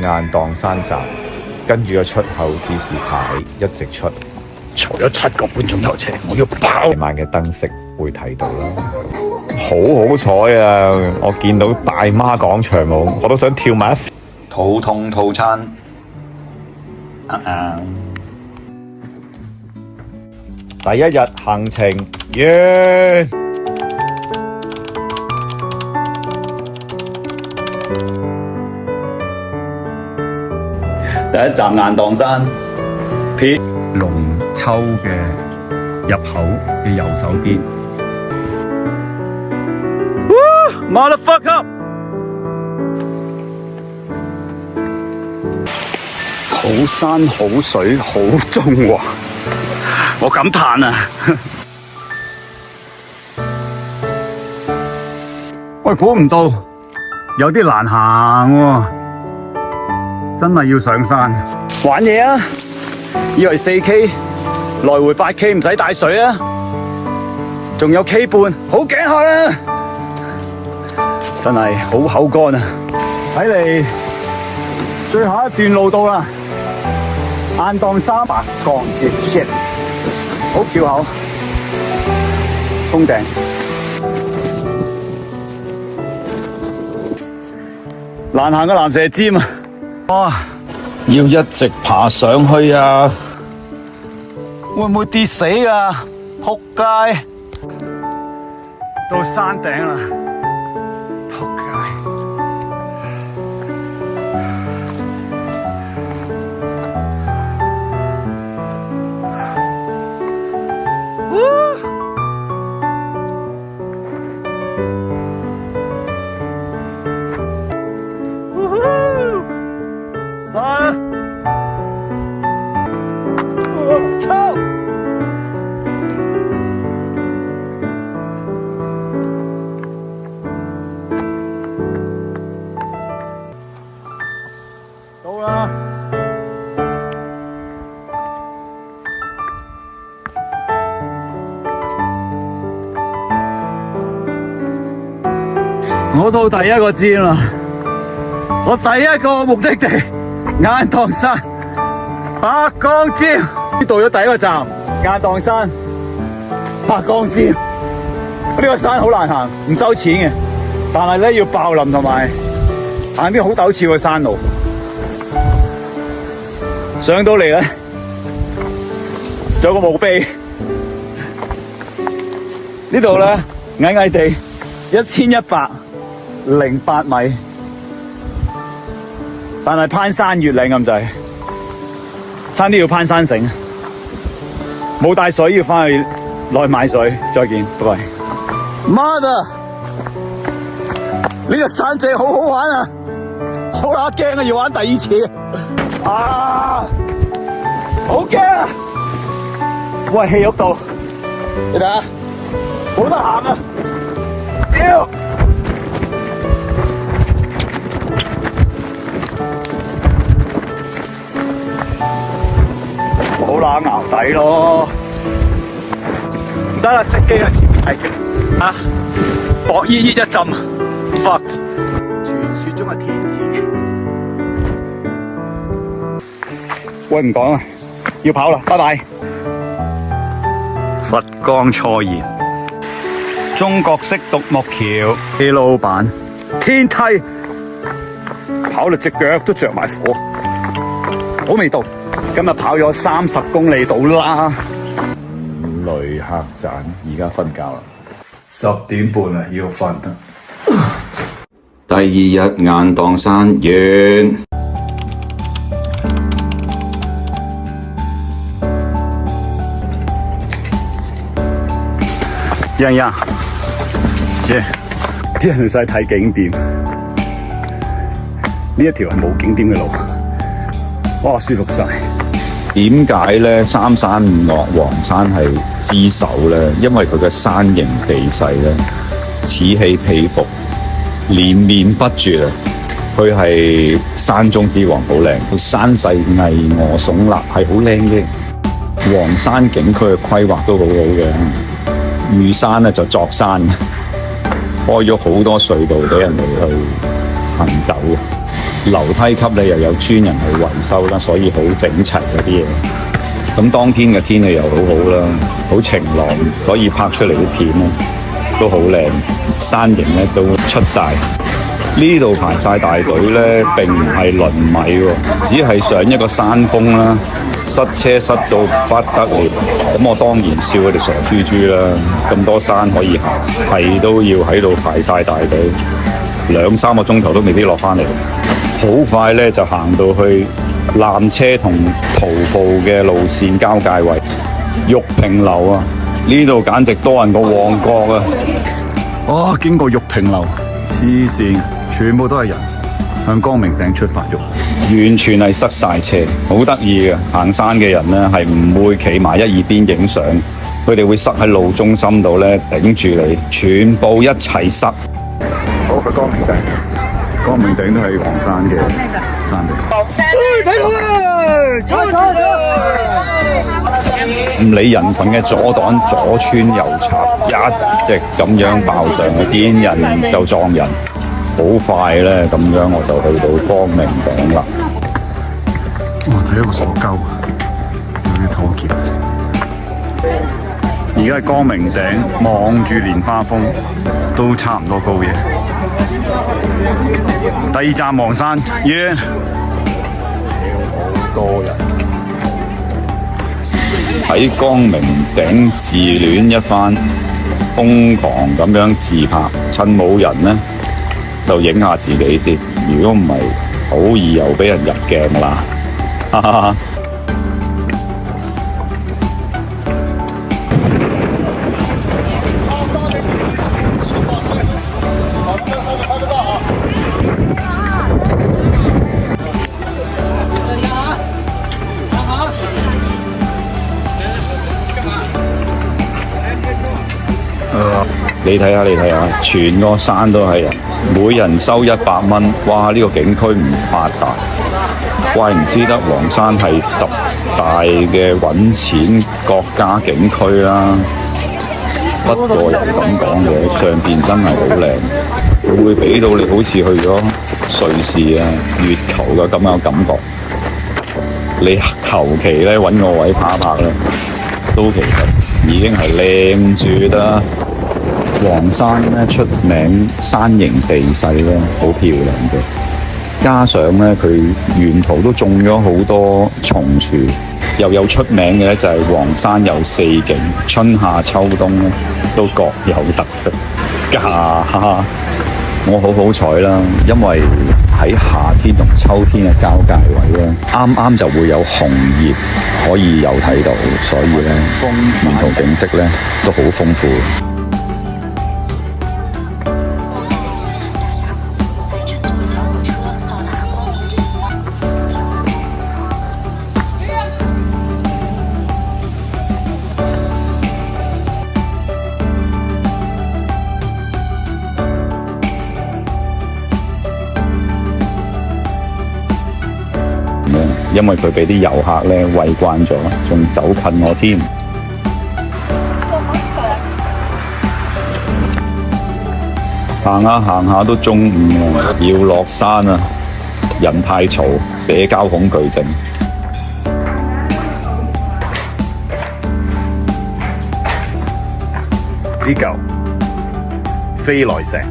雁蕩山站，跟住個出口指示牌一直出。坐咗7個半鐘頭車，我要爆！夜晚嘅燈飾會睇到啦。好彩啊！我見到大媽廣場舞，我都想跳埋一。肚痛套餐。第一日行程完。第一站雁蕩山，龍抽嘅入口嘅右手邊。Motherfucker！ 好山好水好中華，我感嘆啊！喂，估唔到有啲難行喎，真係要上山玩嘢啊！以為4K 來回8K 唔使帶水啊，仲有 K 半，好頸渴啊！真係好口乾啊！睇嚟最後一段路到啦，雁蕩山白鋼節 shit， 好翹口，封頂。難行嘅蚺蛇尖啊！哇，要一直爬上去啊！會唔會跌死啊？仆街！到山頂啦！仆街！到啦！我到第一個尖啦！我第一個目的地雁蕩山白鋼尖，到咗第一個站雁蕩山白鋼尖。呢個山好難行，唔收錢嘅，但係咧要爆林同埋行啲好陡峭嘅山路。上到嚟咧，仲有個墓碑。呢度咧矮矮地1108米，但係攀山越嶺咁滯，差啲要攀山繩。冇帶水，要翻去內買水。再見，拜拜。媽的！呢個山仔好好玩啊，好乸驚啊，要玩第二次。啊！好驚啊！喂，氣郁到，你睇下，冇得行啊！屌！好乸淆底咯，唔得啦，熄機啦，前面係啊，薄衣衣一浸 ，fuck！ 傳說中嘅天池。喂，唔講啦，要跑啦，拜拜。佛光錯言，中國式獨木橋，李老闆，天梯，跑到隻腳都着埋火，好味道。今日跑咗30公里到啦。雷客棧，而家瞓覺啦，10點半啦，要瞓啦。第二日雁蕩山完。樣樣，啲人去晒睇景點，呢一條係冇景點嘅路，哇，舒服晒。點解咧三山唔落黃山係之首咧？因為佢嘅山形地勢咧此起彼伏，連綿不絕啊！佢係山中之王，好靚，佢山勢巍峨聳立，係好靚嘅。黃山景區嘅規劃都好好嘅，遇山咧就作山，開咗好多隧道俾人哋去行走。樓梯級咧又有專人去維修啦，所以好整齊嗰啲嘢。咁當天嘅天氣又好好啦，好晴朗，所以拍出嚟啲片咧都好靚，山形咧都出晒。呢度排晒大隊咧並唔係輪米喎，只係上一個山峰啦，塞車塞到不得了。咁我當然笑佢哋傻豬豬啦，咁多山可以行，係都要喺度排晒大隊，2-3個鐘頭都未必落返嚟。好快咧就行到去纜車同徒步嘅路線交界位，玉屏樓啊！呢度簡直多人過旺角啊！哦，經過玉屏樓，黐線，全部都係人向光明頂出發喐，完全係塞晒車，好得意嘅。行山嘅人咧係唔會企埋一二邊影相，佢哋會塞喺路中心度咧頂住你，全部一齊塞。好，去光明頂。光明頂都係黃山嘅山頂。黃山，睇唔理人群嘅阻擋，左穿右插，一直咁樣爆上去，見人就撞人，好快咧咁樣我就去到光明頂啦。哇！睇一個傻鳩，有啲土橋。而家係光明頂，望住蓮花峰，都差唔多高嘅。第二站黃山，完。好多人喺光明頂自戀一番，瘋狂咁樣自拍，趁冇人呢，就影下自己先。如果唔係，好易又俾人入鏡啦。哈哈哈。你睇下，全個山都係人，每人收100蚊。哇！呢個景區唔發達，怪唔知得黃山係10大嘅揾錢國家景區啦。不過又咁講嘅，上邊真係好靚，佢會俾到你好似去咗瑞士啊、月球嘅咁嘅感覺。你求其咧揾個位拍一拍咧，都其實已經係靚住啦。黃山咧出名山形地勢咧，好漂亮嘅。加上咧佢沿途都種咗好多松樹，又有出名嘅咧就係黃山有4景，春夏秋冬咧都各有特色。我好彩啦，因為喺夏天同秋天嘅交界位咧，啱啱就會有紅葉可以有睇到，所以咧沿途景色咧都好豐富。因為佢俾啲遊客咧餵慣咗，仲走近我添。行下行下都中午啦，要落山啦，人太嘈，社交恐懼症。呢嚿飛來石，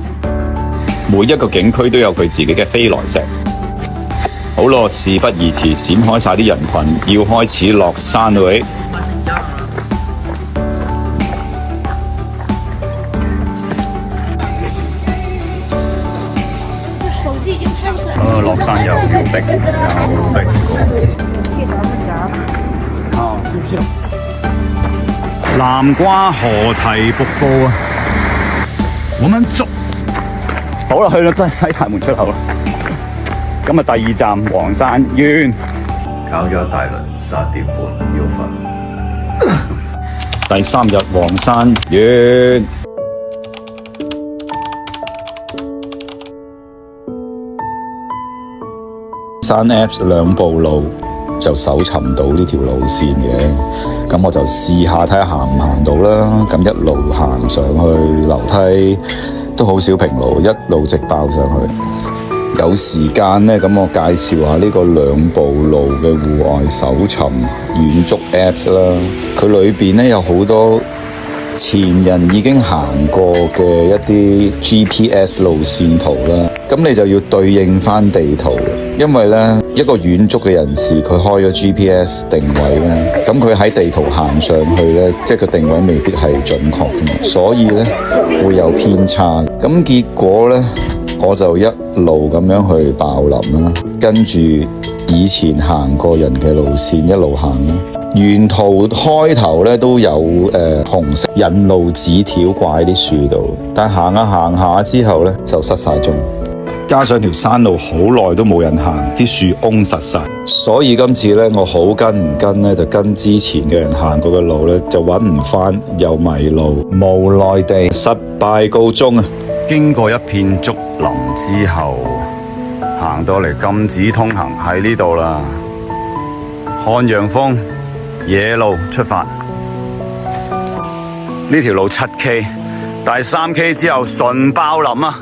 每一個景區都有佢自己嘅飛來石。好咯，事不宜遲，閃開晒啲人群，要開始落山啦喂！落山又要逼，又逼。南瓜河堤瀑布啊！我們走。好啦，去到真係西大門出口啦。今日第2站黃山完，搞咗一大輪，3點半要瞓。第3日黃山完。山 Apps 2步路就搜尋到呢條路線嘅，咁我就試下睇下行唔行到啦。咁一路行上去樓梯都好少平路，一路直爆上去。有時間呢，咁我介紹下呢個兩步路嘅戶外搜尋遠足 Apps 啦。佢裏邊呢有好多前人已經行過嘅一啲 GPS 路線圖啦。咁你就要對應翻地圖，因為呢一個遠足嘅人士佢開咗 GPS 定位呢，咁佢喺地圖行上去呢，即係個定位未必係準確嘅嘛，所以呢會有偏差。咁結果呢，我就一路咁樣去爆林啦，跟住以前行過人嘅路線一路行啦。沿途開頭咧都有紅色引路紙條掛喺啲樹度，但行下行下之後咧就失晒蹤。加上條山路好耐都冇人行，啲樹嗡實晒，所以今次咧我好跟唔跟咧，就跟之前嘅人行過嘅路咧，就揾唔翻，又迷路，無奈地失敗告終啊！經過一片竹林之後，行到嚟禁止通行喺呢度啦。漢陽峰野路出發，呢條路7K， 但係3K 之後純爆林啊！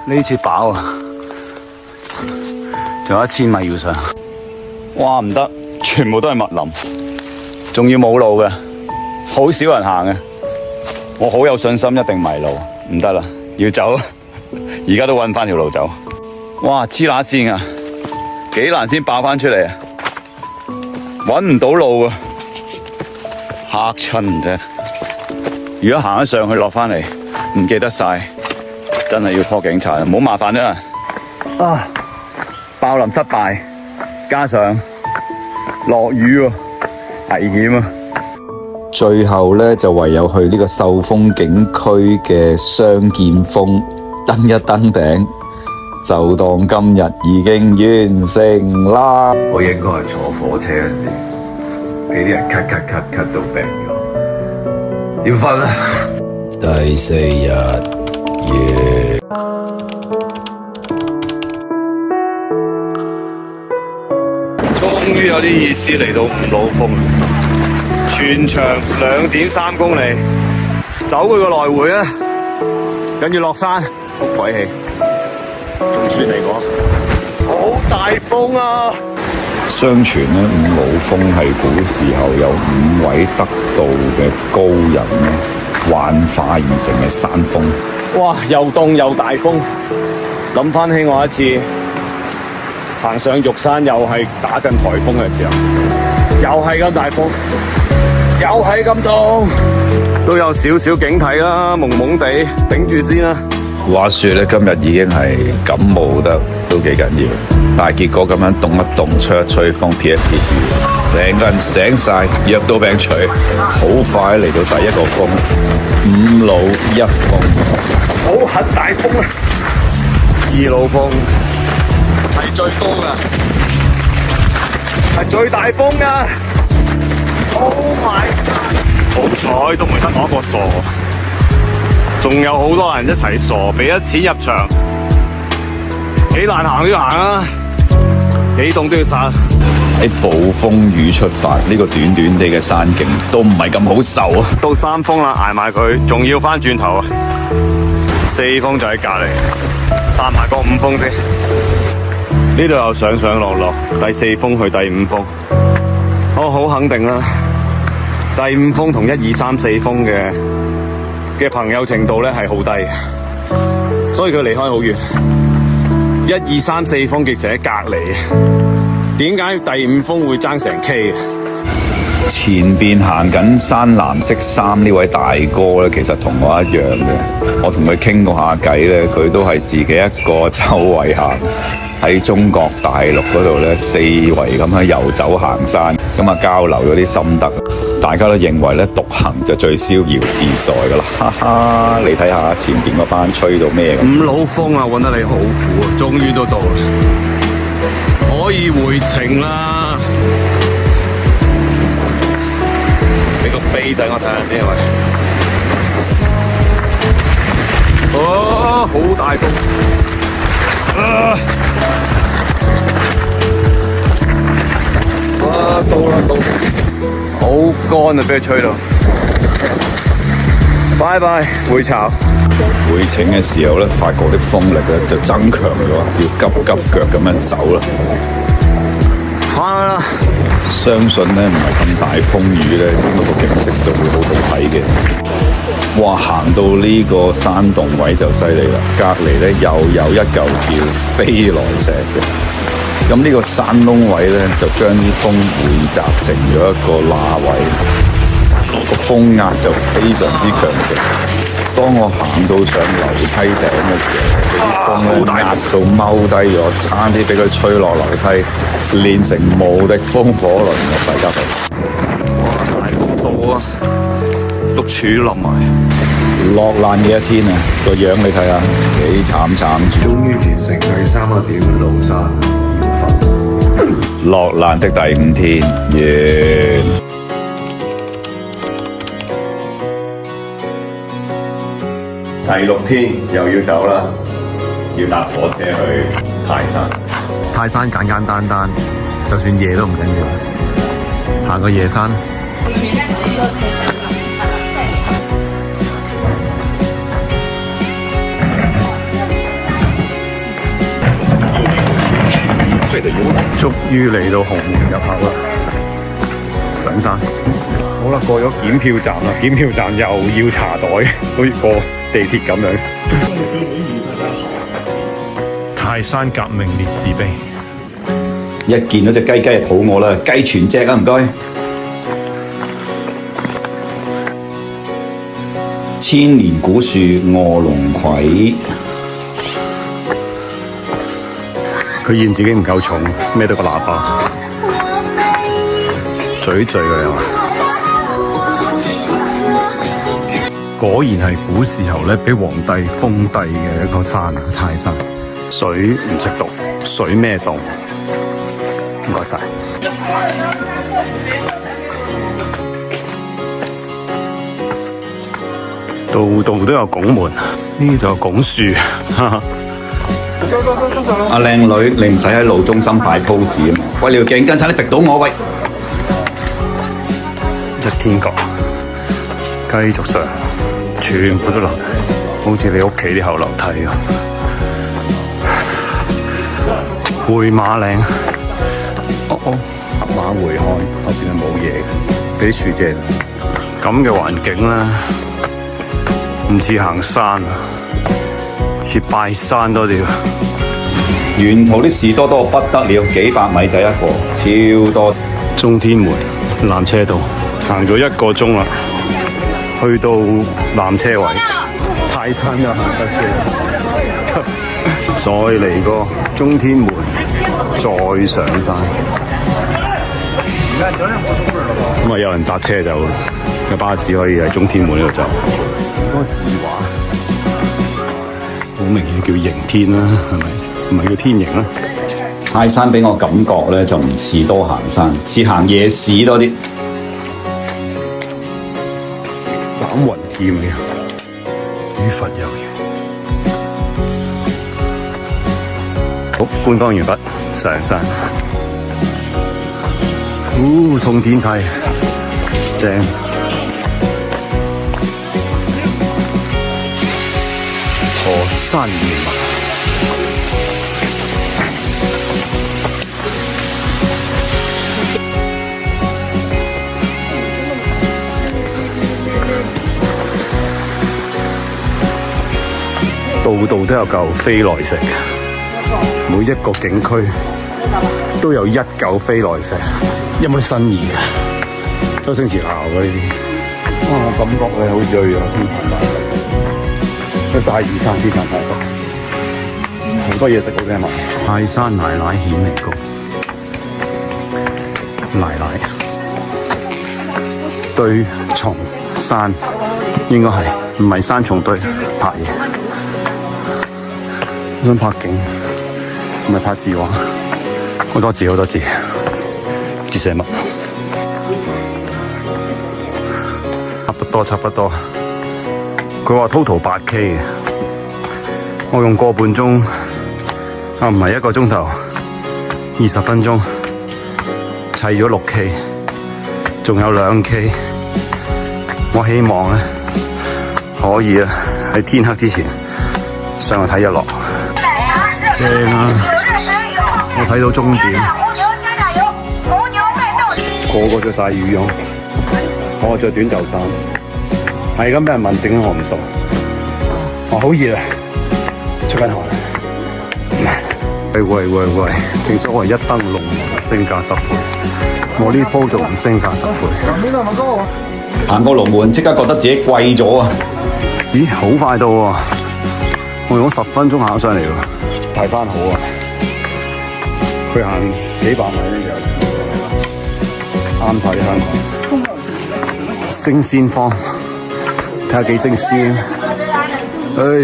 呢次飽啊，仲有1000米要上。哇，唔得，全部都係密林，仲要冇路嘅，好少人行嘅。我好有信心一定迷路，唔得啦，要走。而家都搵翻條路走。哇，黐乸線啊，幾難先爆翻出嚟啊！搵唔到路啊，嚇親啫。如果行得上去落翻嚟，唔記得晒，真係要 call 警察，唔好麻煩啦。啊，爆林失敗，加上落雨喎，危險啊！最後呢，就唯有去呢個秀峰景區嘅雙劍峰登一登頂，就當今日已經完成啦。我應該係坐火車嗰陣時，俾啲人咳到病咗，要瞓啦。第4日夜，終於有啲意思嚟到五老峰，全長2.3公里，走佢個來回啊，跟住落山，好鬼氣，仲算嚟講，好大風啊！相傳呢，五老峰係古時候有5位得道嘅高人呢幻化而成嘅山峰。哇，又凍又大風，諗翻起我一次行上玉山，又係打緊颱風嘅時候，又係咁大風，又係咁凍，都有少少警惕啦，蒙蒙地頂住先啦。話說咧，今日已經係感冒得都幾緊要，但係結果咁樣動一動、吹一吹風、撇一撇雨，成個人醒晒，藥到病除，好快嚟到第一個峰——五老一峰。好很大風啊！2老峰係最高噶，係最大風噶。Oh my god！ 好彩都唔係得我一個傻，仲有好多人一齊傻，俾咗錢入場，幾難行都要行啊，幾凍都要殺。喺暴風雨出發，呢個短短地嘅山徑都唔係咁好受啊！到3峰啦，捱埋佢，仲要翻轉頭啊！4峰就喺隔離，殺埋個5峰先。呢度又上上落落，第4峰去第5峰，我好肯定啦。第5峰同1、2、3、4峰嘅朋友程度咧係好低嘅，所以佢離開好遠。1、2、3、4峰極就喺隔離。點解第5峰會爭成 K 嘅？前邊行緊山藍色衫呢位大哥咧，其實同我一樣嘅。我同佢傾過下偈咧，佢都係自己一個周圍行，喺中國大陸嗰度咧四圍咁樣遊走行山，咁啊交流咗啲心得。大家都認為咧獨行就最逍遙自在噶啦，哈哈！你睇下前邊嗰班吹到咩咁？五老峰啊，搵得你好苦啊，終於都到啦，可以回程啦。俾個飛仔我睇下先，喂！哦，好大風！哇，到啦到！好乾啊，俾佢吹到。拜拜，會巢。回程嘅時候咧，發覺啲風力咧就增強咗，要急急腳咁樣走啦。翻啦！相信咧唔係咁大風雨咧，應該個景色就會好好睇嘅。哇！行到呢個山洞位就犀利啦，隔離咧又有一嚿叫飛來石嘅。咁呢個山窿位咧就將啲風匯集成咗一個罅位，個風壓就非常之強勁。當我行到上樓梯頂嘅時候，啲風咧壓到踎低咗，差啲俾佢吹落樓梯，練成無敵風火輪啊！大家好，哇！大幅度啊，碌柱冧埋。落難嘅一天啊，個樣你睇下幾慘慘住。終於完成第3個點廬山腰訓。落難的第5天，完。第6天又要走啦，要搭火車去泰山。泰山簡簡單單，就算夜都唔緊要，行個夜山。終於嚟到紅門入口啦，上山。好啦，過咗檢票站啦，檢票站又要查袋，好似過地鐵咁樣。泰山革命烈士碑，一見到隻雞就肚餓啦，雞全隻啊，唔該。千年古樹臥龍葵。佢嫌自己唔夠重，孭到個喇叭，嘴佢又話。果然係古時候咧，俾皇帝封帝嘅一個山啊，泰山。水唔識讀，水咩洞？唔該晒。度度都有拱門，呢度有拱樹。阿靚女，你唔使喺路中心擺 pose 啊嘛！喂，你條頸巾差啲滴到我喂！一天閣，繼續上，全部都樓梯，好似你屋企啲後樓梯咁。回馬嶺，黑馬回看，後邊係冇嘢嘅，俾啲樹遮。咁嘅環境咧，唔似行山啊，似拜山多啲。沿途啲士多多不得了，幾百米就一個，超多。中天門纜車道行咗1個鐘啦，去到纜車位，泰山又行得嘅，再嚟個中天門，再上山。咁啊，有人搭車走，有巴士可以喺中天門呢度走。嗰個字畫好明顯叫迎天啦，係咪？唔係叫天迎啦。泰山俾我感覺咧就唔似多行山，似行夜市多啲。斬雲劍嘅，於佛有緣。好，觀光完畢，上山。通天梯，正。河山連脈。度度都有嚿飛來石，每一個景區都有一嚿飛來石，有冇新意嘅？周星馳鬧嘅呢啲，我感覺你好醉啊！天壇大佛，去大嶼山天壇大佛，好多嘢食好聽嘛！泰山奶奶顯靈谷，奶奶對松山應該係唔係山重對拍嘢？我想拍景，唔係拍字畫，好多字，字寫乜？差不多。佢話 total 8K 嘅，我用個半鐘，唔係1個鐘頭，20分鐘砌咗6K，仲有2K。我希望咧可以啊，喺天黑之前上去睇日落，正啊！我睇到終點，個個着晒羽絨，我着短袖衫，係咁俾人問點解我唔到？我好熱啊，出緊汗。喂！正所謂一燈籠升價10倍，我呢鋪就唔升價10倍。行過龍門，即刻覺得自己貴咗啊！咦，好快到喎！我用咗10分鐘行上嚟喎，泰山好啊！佢行幾百米呢就啱睇香港升仙坊，睇下幾升仙。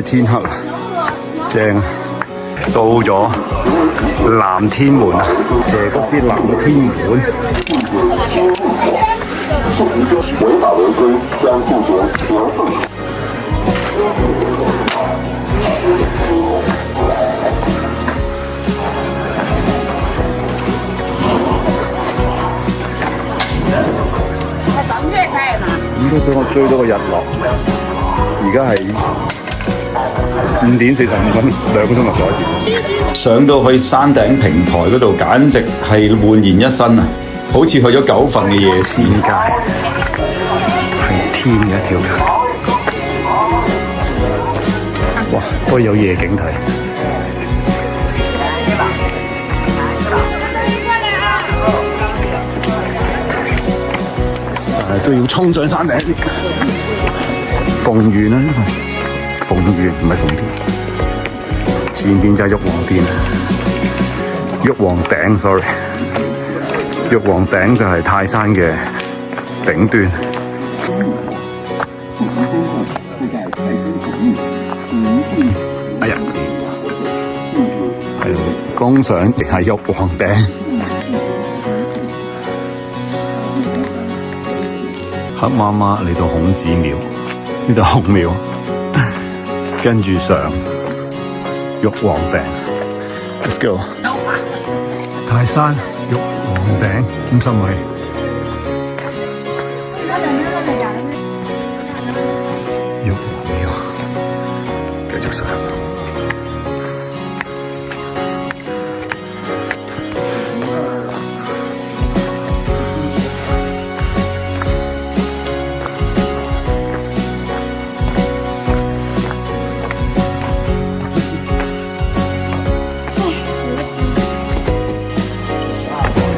天黑啦，正到咗南天門啊！謝谷啲南天門。违法违规将拒绝刑事。應該俾我追到個日落，而家係5點45分，2個鐘頭左右。上到去山頂平台嗰度，簡直係煥然一新啊！好似去咗9份嘅夜市街，係天嘅一條街。哇，可以有夜景睇。但係都要衝上山頂。鳳園啊，呢個鳳園唔係鳳田，前邊就係玉皇殿，玉皇頂 ，sorry。玉皇頂就係泰山嘅頂端。哎呀，係觀賞亦係玉皇頂。黑媽媽嚟到孔子廟，呢度孔廟，跟住上玉皇頂。Let's go。泰山玉皇頂50米，玉皇廟，繼續上。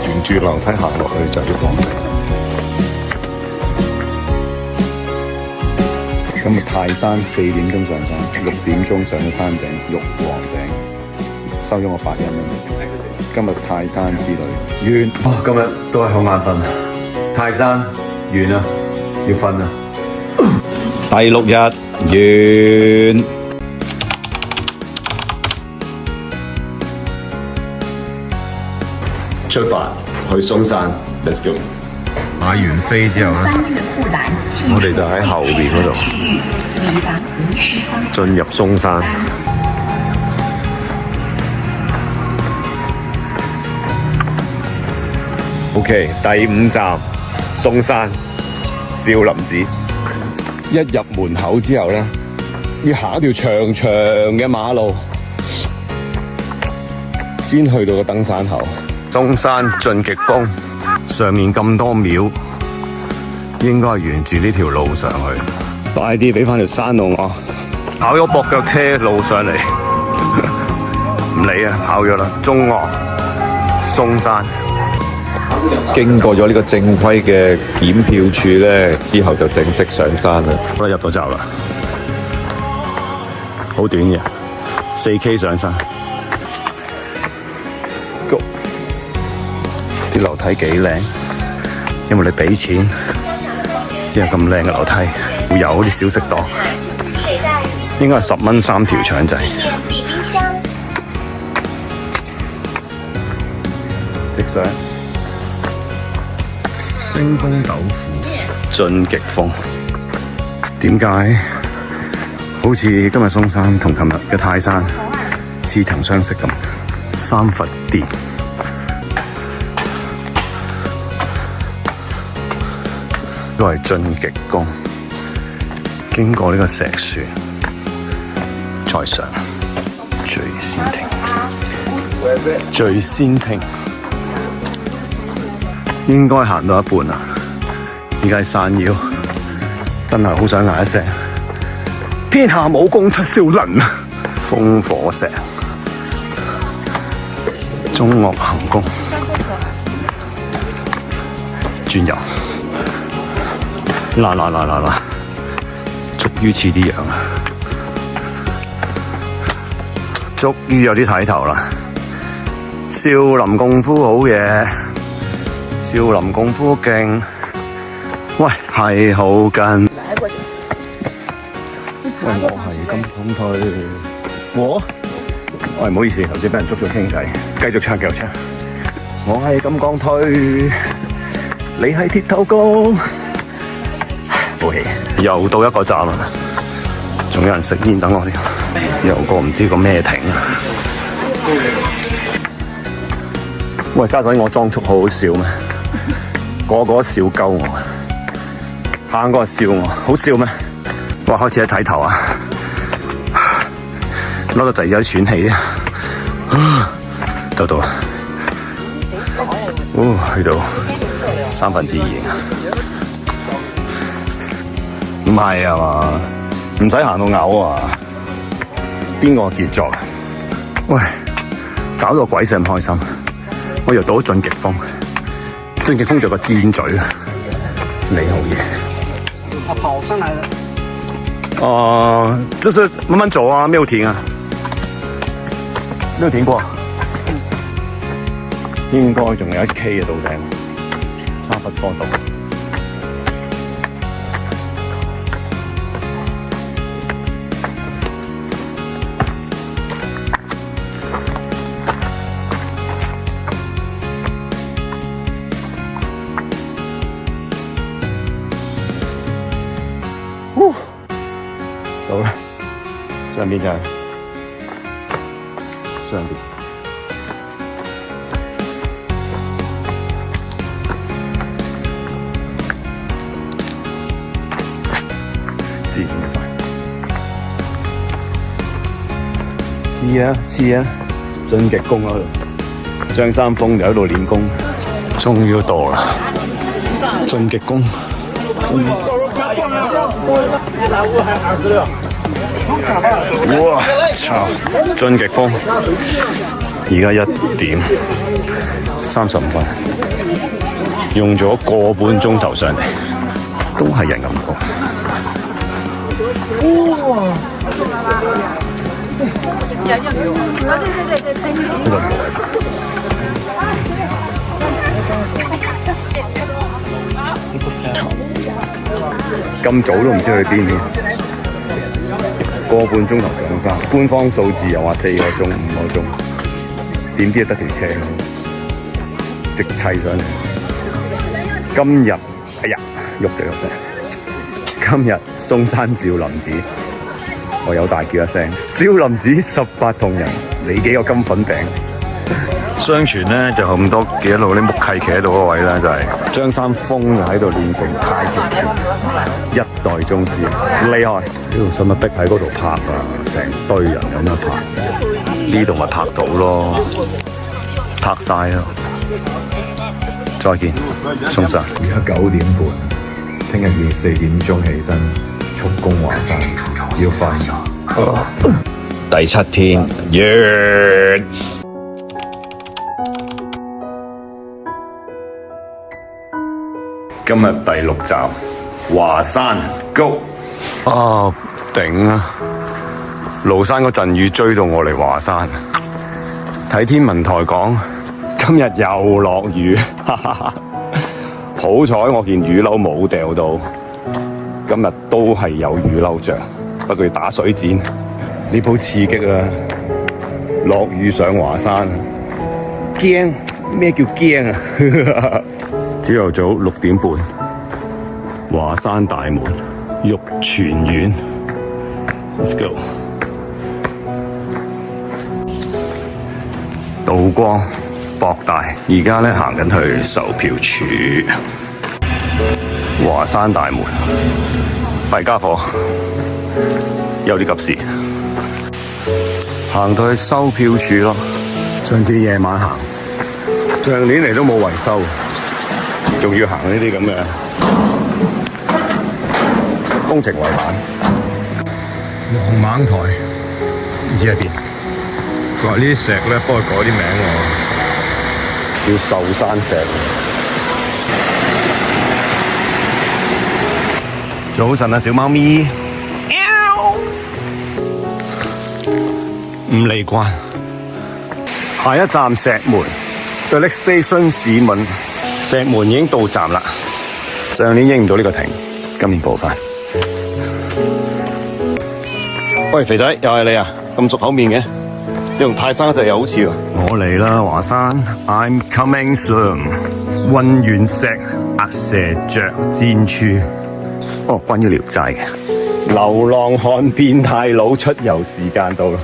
沿住樓梯行落去就係玉皇頂。咁啊，泰山4點鐘上山，6點鐘上咗山頂玉皇頂，收咗我800蚊。今日泰山之旅完。今日都係好眼瞓，泰山完啦，要瞓啦。第6日完。出發去嵩山 ，Let's go。買完飛之後咧，我哋就喺後邊嗰度進入嵩山。OK， 第5站嵩山少林寺。一入門口之後咧，要行一條長長嘅馬路，先去到個登山口。嵩山進極峰，上面咁多廟，應該係沿住呢條路上去。快啲俾翻條山路我，跑咗駁腳車路上嚟，唔理啊，跑咗啦。中岳、嵩山，經過咗呢個正規嘅檢票處咧，之後就正式上山啦。我入到閘啦，好短嘅，4K 上山。啲樓梯幾靚，因為你俾錢先有咁靚嘅樓梯，會有啲小食檔，應該係10蚊3條腸仔。直上星峰豆腐進極峰，點解好似今日嵩山同琴日嘅泰山似曾相識咁？三佛殿。都係進極宮，經過呢個石船，再上最先亭，最先亭應該行到一半啦。而家係山腰，真係好想嗌一聲：天下武功出少林啊！風火石、中岳行宮、轉右，嗱，終於似啲樣啦，終於有啲睇頭啦！少林功夫好嘢，少林功夫勁，喂係好近。喂，我係金剛推，喂唔好意思，頭先俾人捉咗傾偈，繼續唱。我係金剛推，你係鐵頭功。冇氣，又到一個站啦，仲有人食煙等我添，又過唔知個咩亭啊！喂，家陣我裝束好好笑咩？個個笑鳩我，行過笑我，好笑咩？哇！開始睇頭啊，攞個掣仔喘氣啊，就到啦，去到2/3啊！唔係啊嘛，唔使行到嘔啊！邊個傑作啊？喂，搞到鬼死咁開心，我又到咗晉極峰，晉極峰就個箭嘴啊！你好嘢。跑上來了。就是慢慢走啊，沒有停啊，沒有停過。應該仲有1K 嘅到頂，差不多到。到啦，上邊就係上邊。自然嘅快，似啊！晉極宮嗰度，張三豐就喺度練功，終於到啦！晉極宮。哇！操！晉極峰，而家1:35，用咗個半鐘頭上嚟，都係人咁高。咁早都唔知去邊添，個半鐘頭上山，官方數字又話4個鐘、5個鐘，點知得條車直砌上嚟。今日哎呀，喐嘅聲。今日嵩山少林寺，我有大叫一聲：少林寺18銅人，你幾個金粉餅？相傳咧就咁多幾多路啲木契企喺度嗰位咧，就係張三豐就喺度練成太極拳，1代宗師，厲害！呢度使乜逼喺嗰度拍啊？成堆人咁樣拍，呢度咪拍到咯，拍晒咯！再見，嵩山。而家9點半，聽日要4點鐘起身，速攻華山，要瞓。第7天完。今日第6站，華山 Go！ 啊頂啊！廬山嗰陣雨追到我嚟華山，睇天文台講今日又落雨，哈哈哈！好彩我件雨褸冇掉到，今日都係有雨褸着，不過要打水戰，呢鋪刺激啊！落雨上華山，驚咩叫驚啊？朝頭早6點半，華山大門，玉泉苑 ，Let's go。道光博大，而家咧行緊去售票處，華山大門，弊家伙，有啲急事，行到去收票處咯。上次夜晚行，上年嚟都冇維修，仲要行呢啲咁嘅工程圍板。黃猛台唔知喺邊。佢話呢啲石咧幫佢改啲名喎，叫壽山石。早晨啊，小貓咪。唔離關。下一站石門 The next station 市民。石門已經到站啦。上年影唔到呢個停，今年補返。喂，肥仔，又係你啊？咁熟口面嘅，你同泰山嗰隻又好似喎。我嚟啦，華山 ，I'm coming soon。混元石、額蛇雀、箭柱。哦，關於聊齋嘅。流浪漢變態佬出遊時間到啦。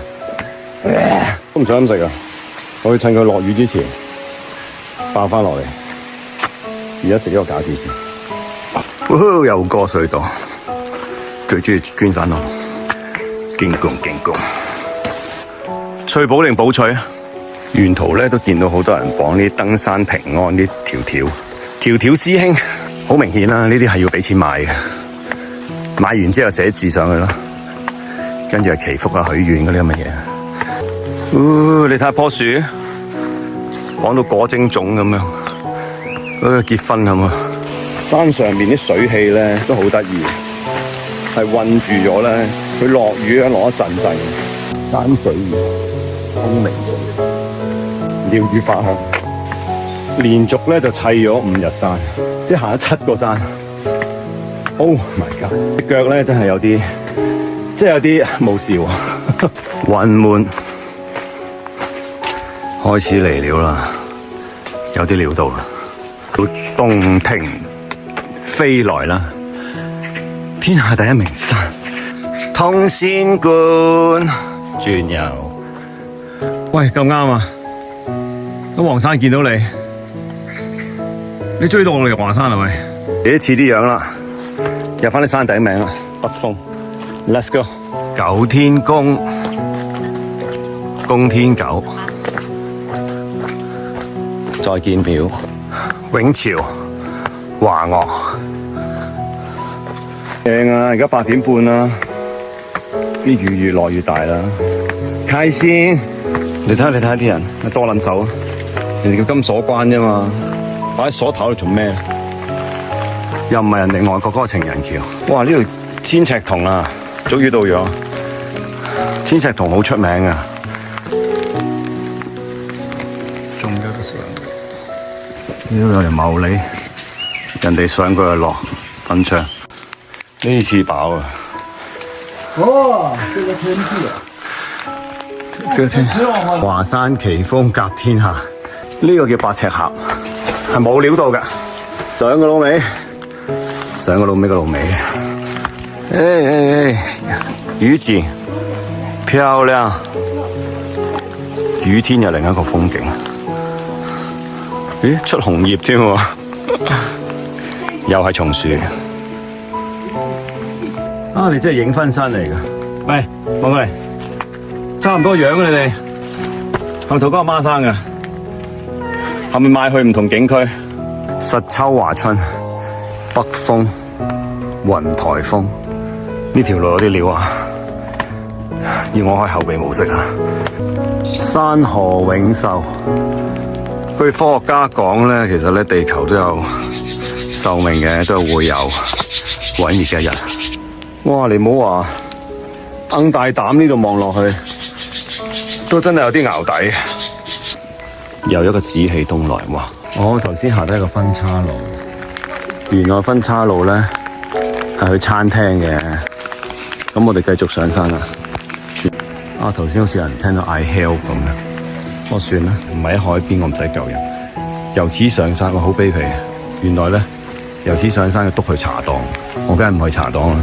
都唔想咁食啊！我要趁佢落雨之前爆翻落嚟。而家食呢個餃子先。又過隧道，最中意捐山路。勁共勁共，翠寶定寶翠？沿途咧都見到好多人綁啲登山平安啲條條師兄，好明顯啦，呢啲係要俾錢買嘅。買完之後寫字上去咯，跟住係祈福啊、許願嗰啲咁嘅嘢。你睇下棵樹，綁到果蒸粽咁樣，結婚咁啊！山上面啲水氣咧都好得意，係困住咗咧。佢落雨啊，落一陣陣。山水魚，空明鳥語花香。連續咧就砌咗5日山，即係行咗7個山。Oh my god！隻腳咧真係有啲，即係有啲冇事喎。雲門開始嚟了啦，有啲料到啦。到洞庭飛來啦，天下第一名山。通仙觀轉悠，喂，咁啱啊！喺黃山見到你，你追到我哋華山係咪？你都似啲樣啦，入翻啲山頂名啦，北峰 ，Let's go！ 九天宮，宮天九，再見廟，永潮，華岳，正啊！而家8點半啦。啲雨越落越大啦，開先！你睇下啲人多撚手，人哋叫金鎖關啫嘛，擺喺鎖頭度做咩？又唔係人哋外國嗰個情人橋。哇！呢度千尺桐啊，終於到咗。千尺桐好出名啊，仲有得上。呢度有人茂利，人哋上過就落，品嚐。呢次飽啊！哦，這個天氣，這個天氣，華山奇峰甲天下，呢個叫8尺峽，係冇料到㗎。上個老尾，上個老尾個老尾。雨景漂亮，雨天又另一個風景。咦，出紅葉添喎，又係松樹。啊！你真係影分身嚟㗎。喂，望過嚟，差唔多樣啊！你哋係咪同嗰個孖生㗎？係咪賣去唔同景區？實秋華春、北峰、雲台峰，呢條路有啲料啊！要我開後備模式啊！山河永壽，據科學家講咧，其實咧地球都有壽命嘅，都係會有毀滅嘅一日。哇！你唔好話，瞪大膽呢度望落去，都真係有啲淆底。又一個紫氣東來，哇！我頭先下低一個分岔路，原來分岔路咧係去餐廳嘅。咁我哋繼續上山啦。啊！頭先好似有人聽到嗌 help 咁樣，我算啦，唔係喺海邊，我唔使救人。由此上山，我好卑鄙。原來咧，由此上山要篤去茶檔，我梗係唔去茶檔啦。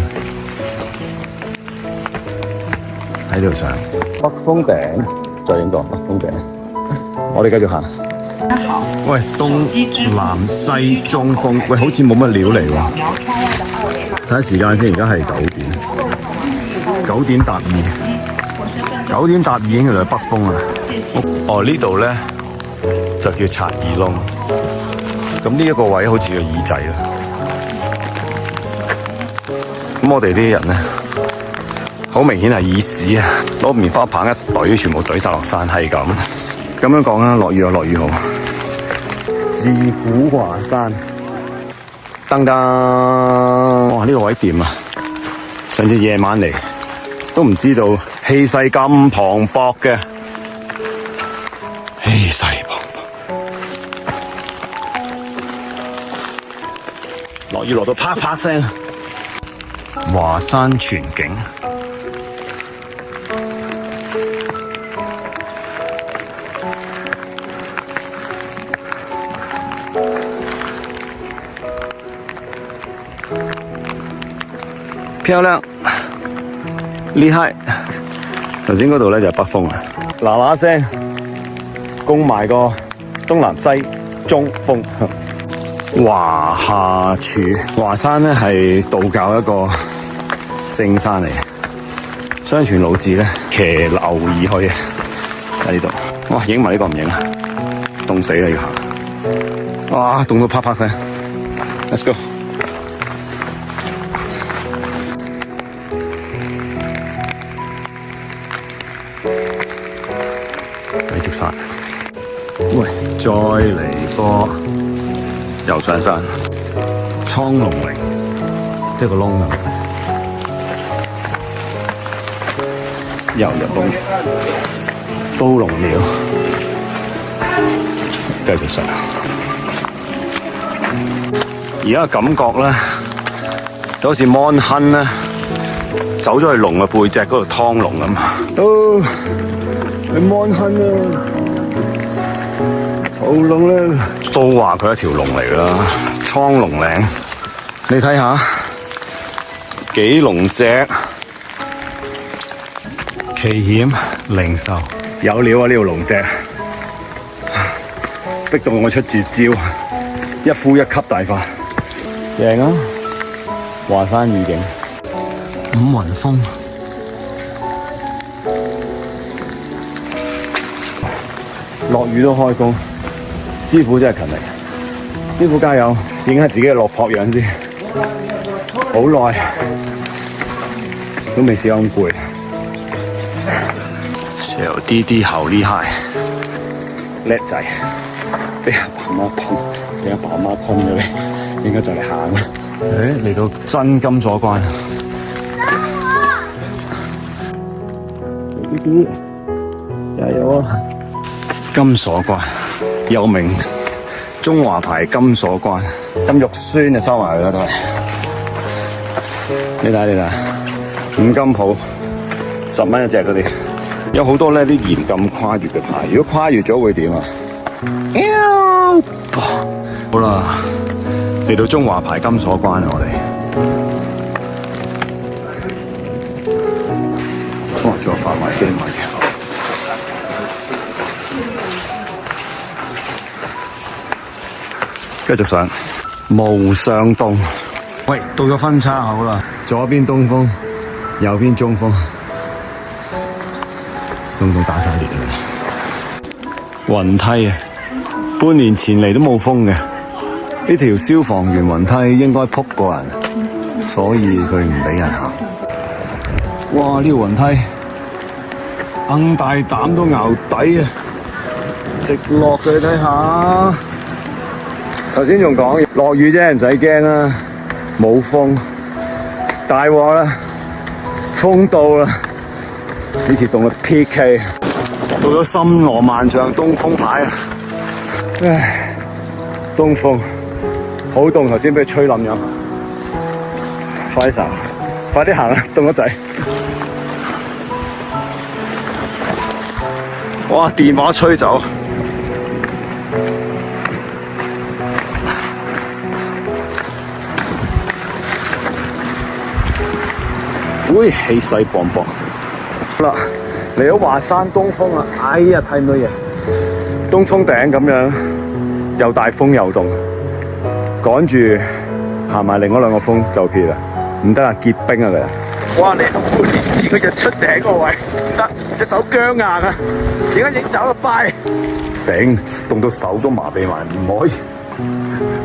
喺呢度上北峰頂，再影個北峰頂。我哋繼續行。喂，東南西中風，喂，好似冇乜料嚟喎。睇下時間先，而家係9點搭2，9點搭2已經係北風啦。哦，呢度咧就叫賊耳窿。咁呢一個位好似個耳仔啦。咁我哋啲人咧，好明顯係耳屎啊！攞棉花棒一懟，全部懟晒落山，係咁。咁樣講啦，落雨就落雨好。自古華山，噔噔，哇！呢個位掂啊！上次夜晚嚟都唔知道氣勢咁磅礴嘅，氣勢磅礴。落雨落到啪啪聲，華山全景。漂亮，厲害！頭先嗰度咧就係北風啊，嗱嗱聲攻埋個東南西中風。華夏柱華山咧係道教一個聖山嚟嘅，相傳老子咧騎牛而去喺呢度。哇，影埋呢個唔影啊？凍死啦要行！哇，凍到啪啪聲。Let's go！繼續山，喂，再嚟個又上山，蒼龍嶺，即係個窿啊！又入窿，刀龍廟，繼續上。而家嘅感覺咧，就好似 Mon Hun 咧，走咗去龍嘅背脊嗰度劏龍咁。哦，係 Mon Hun啊，屠龍咧，都話佢係一條龍嚟啦，蒼龍嶺。你睇下，幾龍脊，奇險靈獸，有料啊！呢條龍脊，逼到我出絕招，一呼一吸大法。正啊！華山御景，五雲峰，落雨都開工，師傅真係勤力，師傅加油！影下自己嘅落魄樣先，好耐都未試過咁攰。小弟弟好厲害，叻仔，俾阿爸媽噴，俾阿爸媽噴咗你。應該就嚟行啦！嚟到真金鎖關，弟弟加油啊！金鎖關又名中華牌金鎖關，咁肉酸就收埋佢啦都係。你睇，五金鋪10蚊一隻嗰啲，有好多呢啲嚴禁跨越嘅牌，如果跨越咗會點啊？好啦。嚟到中華牌金鎖關啦，我哋哇，仲有販賣機賣嘅，繼續上無上洞。喂，到咗分叉口啦，左邊東風，右邊中風，東打晒裂啦。雲梯啊，半年前嚟都冇風嘅。呢條消防員雲梯應該撲過人，所以佢唔俾人行。哇！呢條雲梯硬大膽都淆底啊！直落佢睇下。頭先仲講落雨啫，唔使驚啦，冇風。大鑊啦，風到啦！呢次凍到 PK， 到咗森羅萬象東風牌啊！唉，東風。好凍，頭先俾佢吹冧咗。快啲行，快啲行啦，凍得滯。哇！電話吹走。喂，氣勢磅礴。好啦，嚟到華山東峰啦！哎呀，睇唔到嘢。東峰頂咁樣，又大風又凍。趕住行埋另外2個峰就撇啦，唔得啊，結冰啊佢。哇！你半年前佢日出頂個位，唔得，隻手僵硬啊！而家影走個拜，頂凍到手都麻痹埋，唔可以。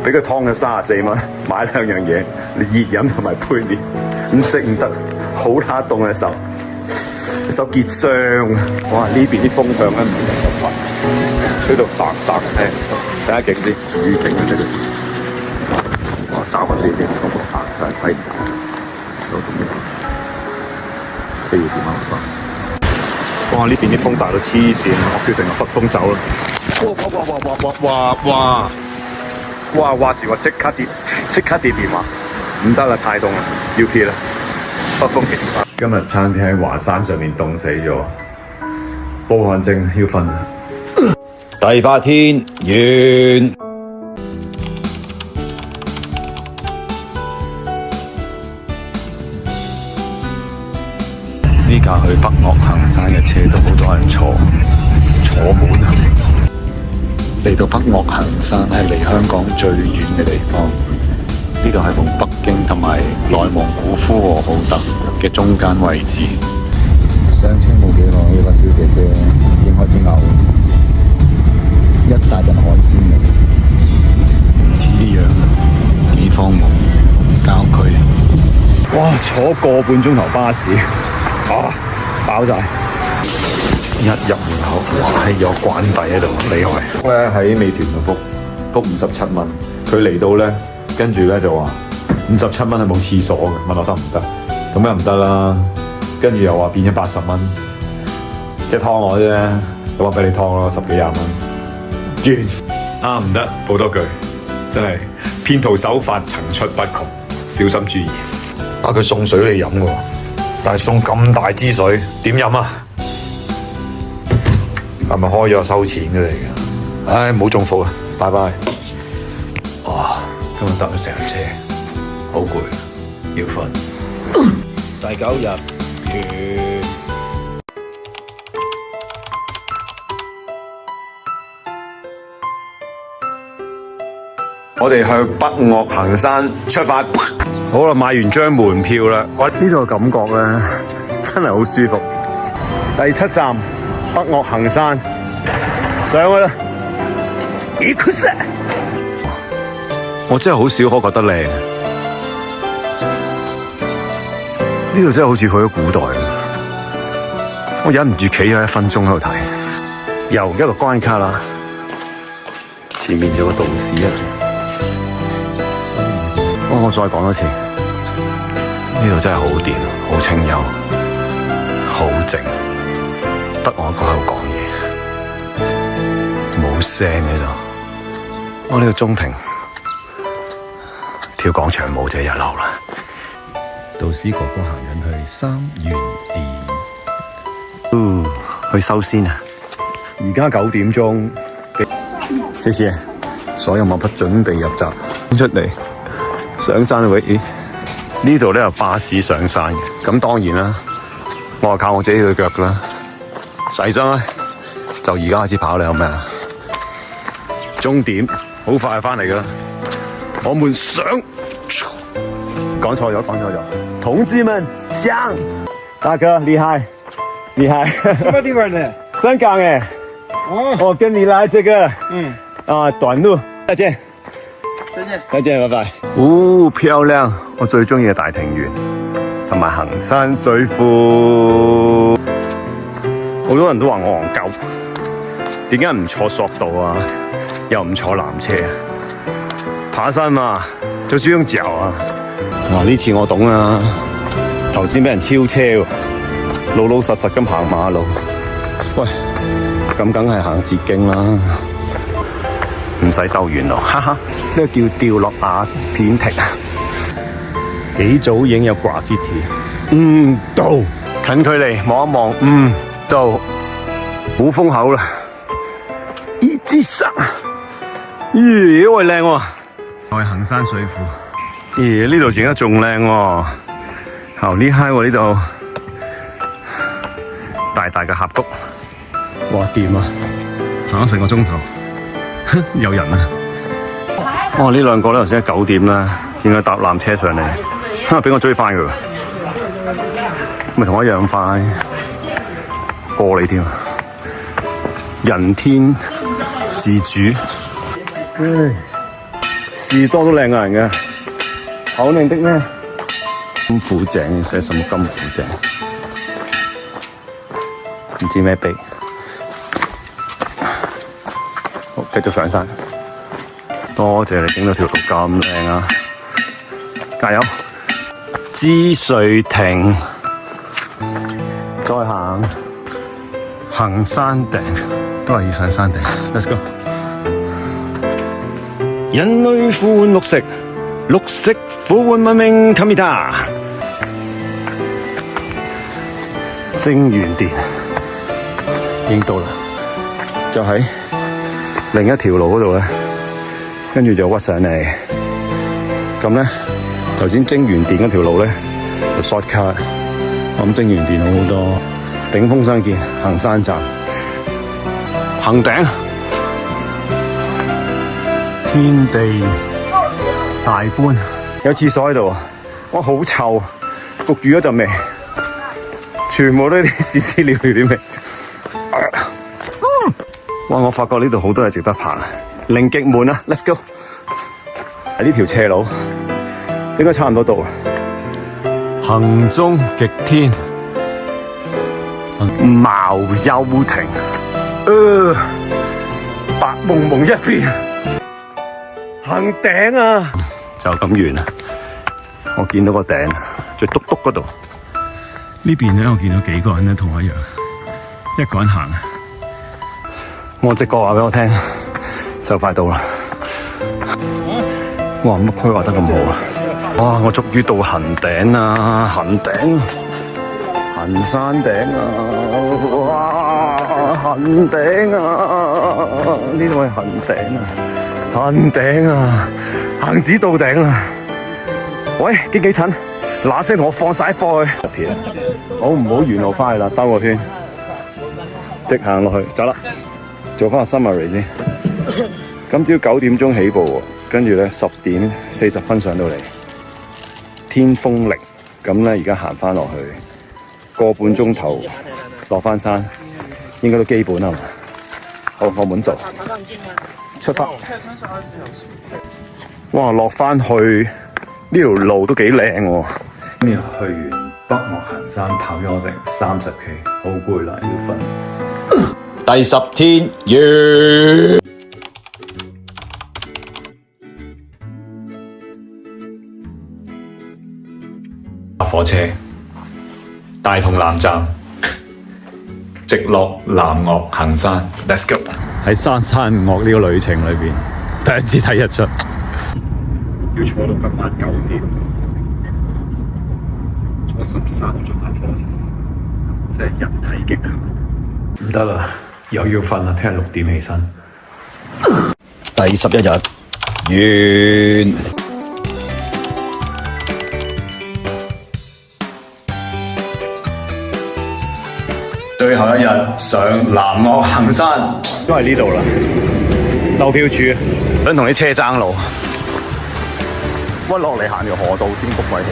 俾佢劏咗34蚊，買兩樣嘢，你熱飲同埋杯麵，唔食唔得，好乸凍嘅手，手結霜。哇！呢邊啲風向咧唔係咁快，吹到噠噠聲，睇下景先，雨景啊呢個先。我找緊啲先，行晒睇，手動嘅，飛要點樣晒？哇！呢邊啲風大到黐線，我決定用北風走啦。哇！話時話即刻跌電話，唔得啦，太凍啦，要撇啦，北風勁。今日餐廳喺華山上面凍死咗，報汗症要瞓啦。第8天完。呢架去北岳行山嘅車都好多人坐滿啊！嚟到北岳行山係離香港最遠嘅地方，呢度係同北京同埋內蒙古呼和浩特嘅中間位置。上車冇幾耐，呢個小姐姐已經開始嘔，一大陣海鮮味，唔似呢樣，幾荒蕪郊區。哇！坐個半鐘頭巴士，飽晒。一入門口，哇！係有關帝喺度，厲害。咧喺美團度 book 57蚊，佢嚟到咧，跟住咧就話57蚊係冇廁所嘅，問我得唔得？咁梗唔得啦。跟住又話變咗80蚊，即係劏我啫。咁我俾你劏咯，10幾20蚊。完唔得，補多句，真係騙徒手法層出不窮，小心注意。佢送水你飲嘅喎，但係送咁大支水，點飲啊？係咪開咗收錢嘅嚟㗎？唉，唔好中伏啊！拜拜。哇！今日搭咗成日車，好攰，要瞓。第9日完。我哋向北岳行山出發。好啦，買完張門票啦。我呢度嘅感覺咧，真係好舒服。第7站北岳行山，上去啦！我真係好少可覺得靚。呢度真係好似去咗古代咁。我忍唔住企咗1分鐘喺度睇，又一個關卡啦。前面有個道士啊！我再講多次，呢度真係好掂，好清幽，好靜，得我一個喺度講嘢，冇聲喺度。我呢個中庭跳廣場舞就1流啦。導師哥哥行緊去三元店，去收仙啊！而家9點鐘，謝謝，所有物品準備入閘，出嚟。上山位，呢度咧有巴士上山嘅，咁當然啦，我係靠我自己嘅腳噶啦。洗身咧，就而家開始跑啦，有咩啊？終點好快就翻嚟噶啦，我們上，講錯咗，同志們上，大哥厲害，什麼地方的？香港誒，我跟你來這個，短路，再見。再見，拜拜。漂亮！我最中意嘅大庭園，同埋行山水庫。好多人都話我戇鳩，點解唔坐索道啊？又唔坐纜車啊？爬山嘛，就雙腳啊！哇！呢次我懂啊，頭先俾人超車喎，老老實實咁行馬路。喂，咁梗係行捷徑啦。唔使兜遠路，哈哈！呢個叫掉落瓦片亭。幾早已經有 graffiti。到近距離望一望，到好風口啦。一支山，咦，喂靚喎！我係行山水庫。咦，呢度整得仲靚喎，好厲害喎呢度，大大嘅峽谷。哇，掂啊！行咗成個鐘頭。有人啊！呢兩個咧頭先9點啦，見佢搭纜車上嚟，俾我追翻佢，咪同我一樣快，過你添。人天自主，士多都靚過人嘅，好靚的咩？金虎井寫什麼金虎井？唔知咩碑。好，繼續上山。多謝你整到條路咁靚啊！加油！知水亭，再行山頂，都係要上山頂。Let's go！ 人類呼喚綠色，綠色呼喚文明。Kamita， 晶元殿已經到啦，就喺另一條路嗰度咧，跟住就屈上嚟。咁咧，頭先晶元殿嗰條路咧就 shortcut， 我諗晶元殿好好多。頂峰相見，行山站，行頂，天地大觀，有廁所喺度，哇好臭，焗住嗰陣味，全部都係啲屎屎尿尿啲味。哇！我發覺呢度好多嘢值得爬，零極門啊 ，Let's go！ 喺呢條斜路，應該差唔多到。行蹤極天。茅丘亭，白蒙蒙一片，行頂啊！就咁完啦。我見到個頂，最篤篤嗰度。呢邊咧，我見到幾個人咧同我一樣，一個人行。我直覺話俾我聽，就快到啦。哇！乜規劃得咁好啊！哇！我終於到行頂啦，行頂。行山頂啊！哇，行頂啊！呢度係行頂啊！行頂啊！行至到頂啊！喂，經紀陳，嗱聲同我放晒貨去。好唔好沿路翻去啦？兜個圈，直行落去，走啦！做翻個 summary 先。今朝9點鐘起步喎，跟住咧10點40分上到嚟，天風力，咁咧而家行翻落去。個半鐘頭落翻山，應該都基本係嘛？好，我滿做，出發。哇，落翻去呢條路都幾靚喎。今日去完北岳行山，跑咗成30K， 好攰啦，要瞓。第10天完。搭火車。大同南站，直落南岳行山 ，Let's go！ 喺山岳呢個旅程裏邊，第一次睇日出，要坐到今晚9點，坐13個鐘頭火車，真係人體極限。唔得啦，又要瞓啦，聽日6點起身。第11日完。最後一日上南岳行山，都係呢度啦。售票處想同啲車爭路，屈落嚟行條河道先谷位嚟。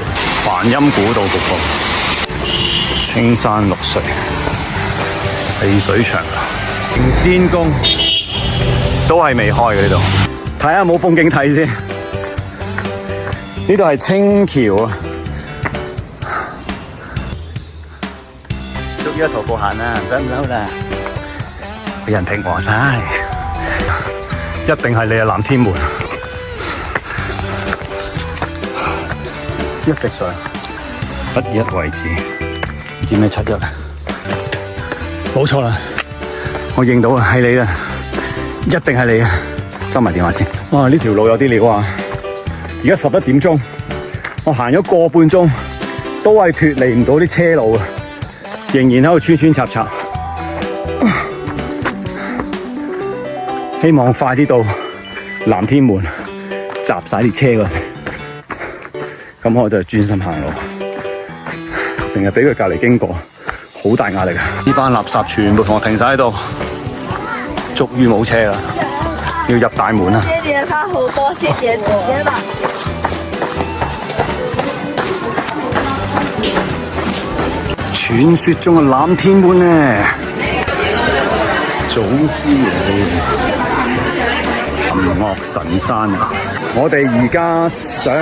梵音古道局部，青山綠水，細水長流。靈仙宮都係未開嘅呢度，睇下有冇風景睇先。呢度係青橋啊！終於徒步行啦，唔使咁嬲啦，俾人聽話晒，一定係你啊！南天門，一直上7一位置，唔知咩7一啊？冇錯啦，我認到啦，係你啦，一定係你啊！收埋電話先。哇！呢條路有啲料啊！而家11點鐘，我行咗個半鐘，都係脫離唔到啲車路啊！仍然喺度穿穿插插，希望快啲到南天門，集晒啲車過嚟，咁我就專心行路。成日俾佢隔離經過，好大壓力啊！呢班垃圾全部同我停晒喺度，終於冇車啦，要入大門啦！謝謝他好多，謝謝姐姐吧。傳說中嘅藍天門呢？祖師爺，南嶽神山啊！我哋而家想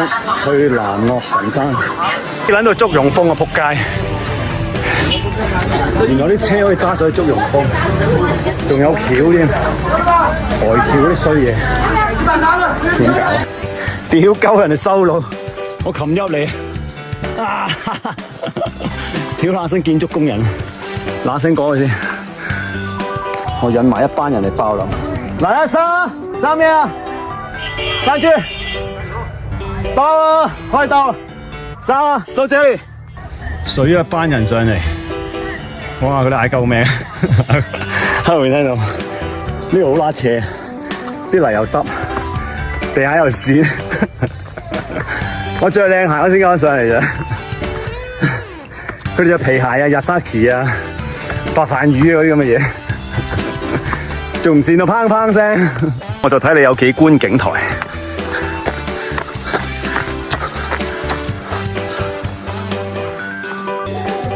去南嶽神山，喺度捉用風啊！仆街！原來啲車可以揸上去捉用風，仲有橋添，抬橋啲衰嘢，點搞啊？屌鳩人哋收路，我擒入嚟啊！屌那聲建築工人，那聲講佢先，我引埋一班人嚟爆林。來啊，上面啊，上去，到了，快到了，上，就這裡。水一班人上嚟，哇！佢哋嗌救命，喺面聽到，呢度好拉斜，啲泥又濕，地下又跣，我着靚鞋我先啱上嚟咋。佢哋隻皮鞋啊、Yasaki 啊、白飯魚嗰啲咁嘅嘢，仲唔跣到砰砰聲？我就睇你有幾觀景台。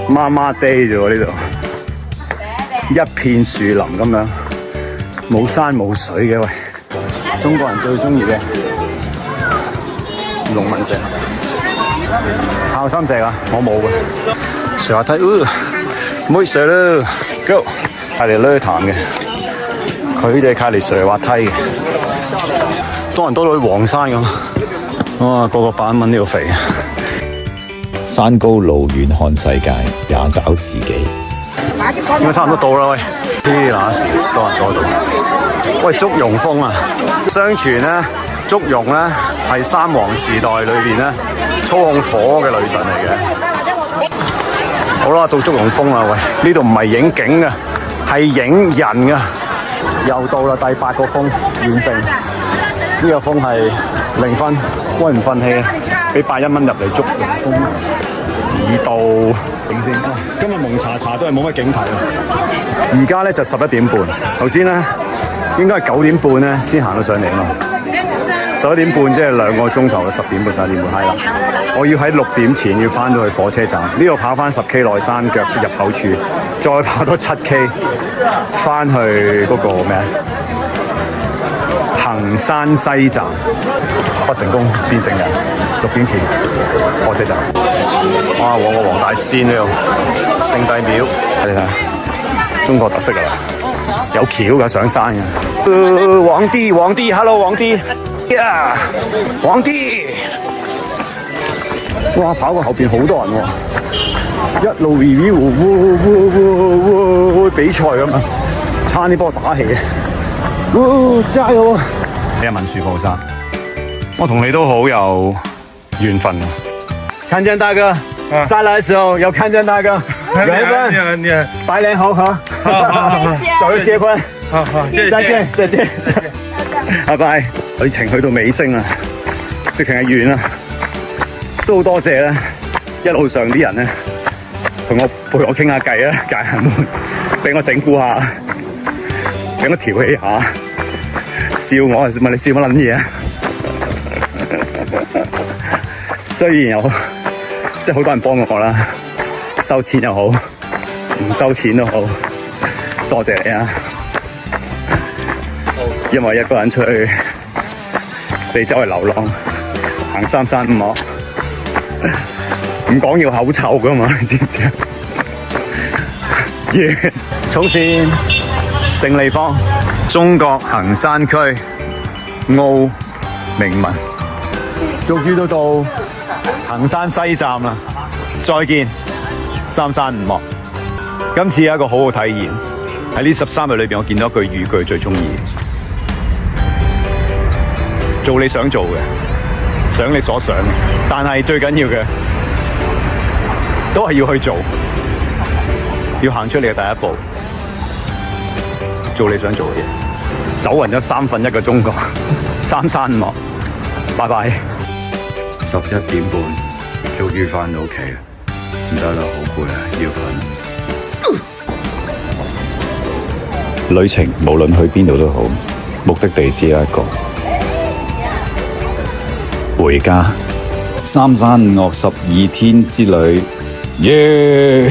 麻麻地啫喎呢度，一片樹林咁樣，冇山冇水嘅喂。中國人最中意嘅農民石，孝心石啊，我冇嘅。上下梯，唔好上啦 ，Go！ 隔離呢潭嘅，佢哋隔離上滑梯嘅，多人多到去黃山咁。哇，個個8蚊呢度肥。山高路遠看世界，也找自己。應該差唔多到啦喂，啲嗱時多人多到。喂，祝融峰啊！相傳咧，祝融咧係三皇時代裏邊咧操控火嘅女神嚟嘅。好啦，到祝融峰啦喂，呢度唔係影景嘅，係影人嘅。又到啦第8個峰完成，呢個峰係0分，溫唔忿氣啊！俾81蚊入嚟祝融峰2度景先。今日蒙查查都係冇乜景睇。而家咧就11點半，頭先咧應該係9點半咧先行到上嚟啊嘛。11點半即係2個鐘頭，10點半、11點半係啦。我要喺6點前要翻到去火車站，呢度跑翻10K 內山腳入口處，再跑多7K 翻去嗰個咩衡山西站。不成功變成人，6點前火車站。哇！往個黃大仙呢度聖帝廟，你睇中國特色㗎啦，有橋㗎上山㗎。皇帝 ，Hello 皇帝，呀，皇帝！哇！跑過後邊好多人喎，一路比賽咁啊，差啲幫我打氣啊！加油！你係文殊菩薩，我同你都好有緣分啊！看見大哥上來的時候，有看見大哥，緣分，白臉好合，早日結婚，好，再見，拜拜。旅程去到尾聲啦，直情係遠啦，都好多謝啦，一路上啲人咧同我陪我傾下偈啊，解下悶，俾我整蠱下，俾我調戲下，笑我問你笑乜撚嘢啊？雖然有即係好多人幫我啦，收錢又好，唔收錢都好，多謝你啊！因為一個人出去四周圍流浪，行3山5岳，唔講要口臭噶嘛，你知唔知啊？完，草線勝利坊，中國衡山區奧明文，終於都到衡山西站啦！再見，3山5岳。今次有一個好好體驗，喺呢13日裏邊，我見到一句語句最中意：做你想做嘅，想你所想，但係最緊要嘅都係要去做，要行出你嘅第一步，做你想做嘅嘢。走勻咗1/3嘅中國，3山5岳，拜拜。11點半，終於返到屋企啦，唔得啦，好攰啊，要瞓。旅程無論去邊度都好，目的地只有一個，回家。3山5岳12天之旅耶！